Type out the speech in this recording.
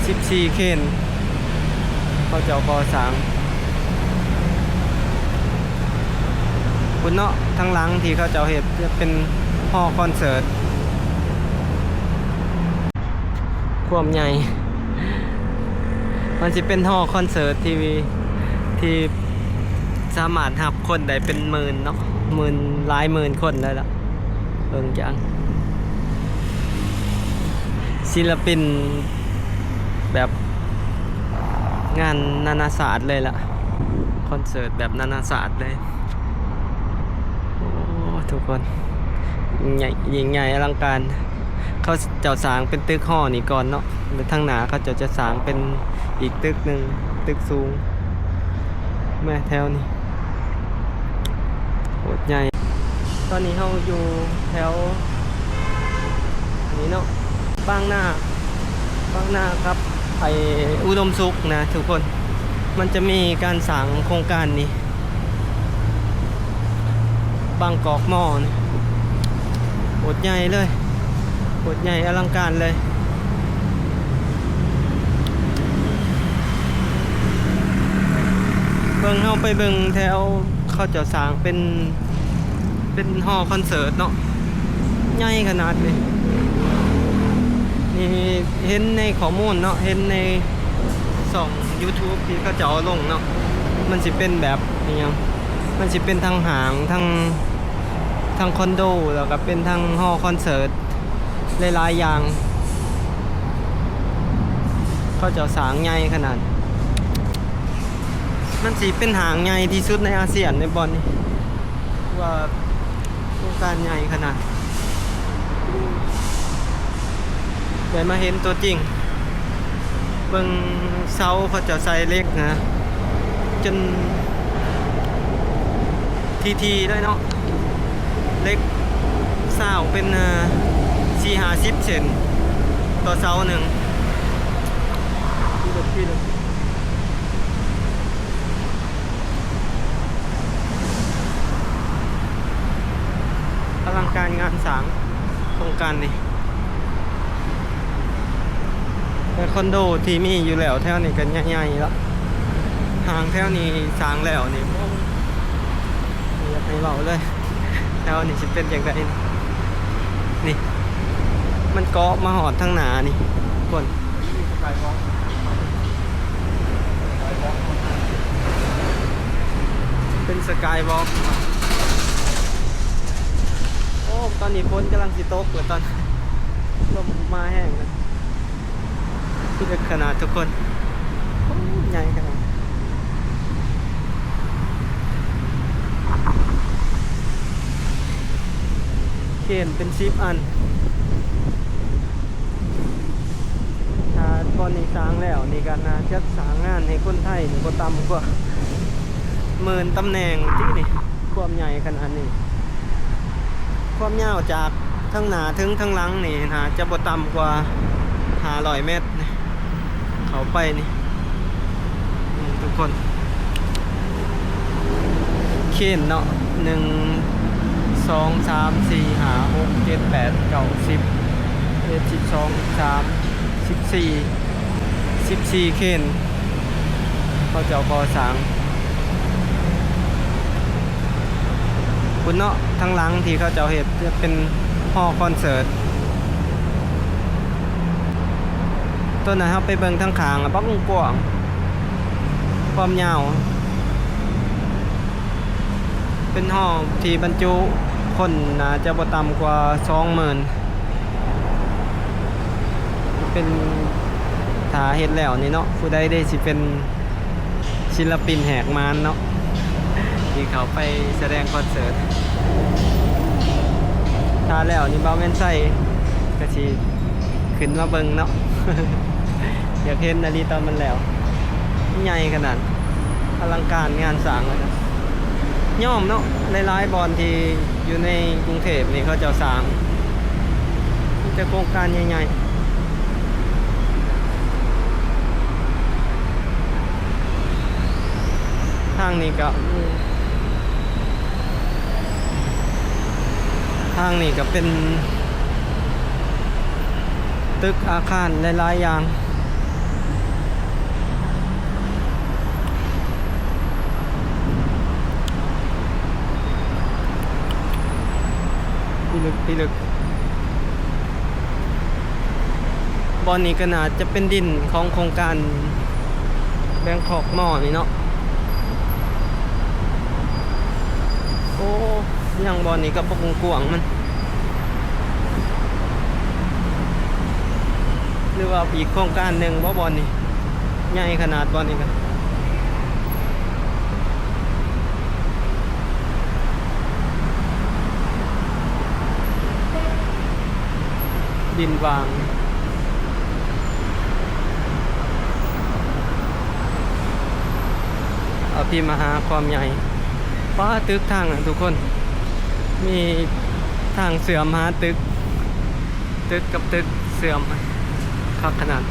14เคนเขาเจ้าก่อสร้างคุณเนาะทั้งหลังที่เขาเจ้าเฮ็ดจะเป็นฮอลล์คอนเสิร์ตความใหญ่มันจะเป็นฮอลล์คอนเสิร์ตที่สามารถรับคนได้เป็นหมื่นเนาะหลายหมื่นคนเลยล่ะเบิ่งจังศิลปินแบบงานนานาศาสตร์เลยล่ะคอนเสิร์ตแบบนานาศาสตร์เลยโอ้ทุกคนยิ่งใหญ่อลังการเขาเจ้าสร้างเป็นตึกห่อนี่ก่อนเนาะแล้วทางหน้าเขาจะสร้างเป็นอีกตึกหนึ่งตึกสูงแม่แถวนี้โหดใหญ่ตอนนี้เราอยู่แถวนี้เนาะบางหน้าครับไออุดมสุขนะทุกคนมันจะมีการสร้างโครงการนี้บางกอกมอนี่โหดใหญ่เลยโหดใหญ่อลังการเลยเบิ่งเข้าไปเบิ่งแถวเขาจะสร้างเป็นฮอลล์คอนเสิร์ตเนาะใหญ่ขนาดนี้นี่เห็นในข้อมูลเนาะเห็นในช่อง YouTube ที่เขาจะเอาลงเนาะมันสิเป็นแบบนี้ยังมันสิเป็นทางหางทางคอนโดแล้วก็เป็นทางฮอลล์คอนเสิร์ตหลายๆอย่างเขาจะสร้างใหญ่ขนาดมันสิเป็นหางใหญ่ที่สุดในอาเซียนในบอลนี่ว่าโครงการใหญ่ขนาดเดี๋ยวมาเห็นตัวจริงเบิ่งเสาเขาจะใส่เล็กนะจนทีด้วยเนาะเล็กเสาเป็น4-50 เซนต่อเสาหนึ่งอลังการงานสร้างโครงการนี้แต่คอนโดที่มีอยู่แล้วแถวนี้กันใหญ่ๆแล้วทางแถวนี้สร้างแล้วนี่อยากให้เบาเลยแถวนี้จะเป็นอย่างไรนี่มันเกาะมาหอดทั้งหนานี่คนเป็นสกายวอล์กโอ้ตอนนี้ฝนกำลังสิตกเปิดตอนลมมาแห้งเลยที่เล็กขนาดทุกคนใหญ่ขนาดเขียนเป็น10 อันถ้าตอนนี้สร้างแล้วนี่กันนะจะสร้างงานให้คนไทยนี่ก็ต่ำกว่า10,000 ตำแหน่งที่นี่ความใหญ่ขนาดนี้ความยาวจากทั้งหน้าถึงทั้งหลังนี่นะจะบ่ต่ำกว่า500 เมตรเขาไปนี่ทุกคนเขียนเนาะ1 2 3 4 5 6 7 8 9 10 11 12 13 14เคนเขาเจ้าก่อสร้างคุณเนาะทั้งหลังที่เขาเจ้าเฮ็ดจะเป็นฮอลล์คอนเสิร์ตตัวนั้นครับไปเบิ่งทั้งขางปักกว้างความยาวเป็นห้องที่บรรจุคนน่าจะบ่ต่ำกว่า 20,000 เป็นถ้าเฮ็ดแล้วนี่เนาะผู้ใดได้สิเป็นศิลปินแหกมานเนาะที่เขาไปแสดงคอนเสิร์ตถ้าแล้วนี่บ่แม่นใส่ก็สิขึ้นมาเบิ่งเนาะ อยากเห็นนาฬิตอนมันแล้วใหญ่ขนาดอลังการงานสร้างเลยนะย่อมเนาะหลายๆบอลที่อยู่ในกรุงเทพนี่เขาจะสร้างจะโครงการใหญ่ๆทางนี้ก็เป็นตึกอาคารหลายๆอย่าง พี่ลึกบอนนี้ก็น่าจะเป็นดินของโครงการแบงคอกมอนี่เนาะโอ้ยังบอนนี้ก็บกกวางมันหรือว่าอีกโครงการหนึ่งบ่บอนนี้ใหญ่ขนาดบอนนี้กันดินวางเอาพี่มาหาความใหญ่ป้าตึกทางอ่ะทุกคนมีทางเสื่อมหาตึกกับตึกเสื่อมครับขนาด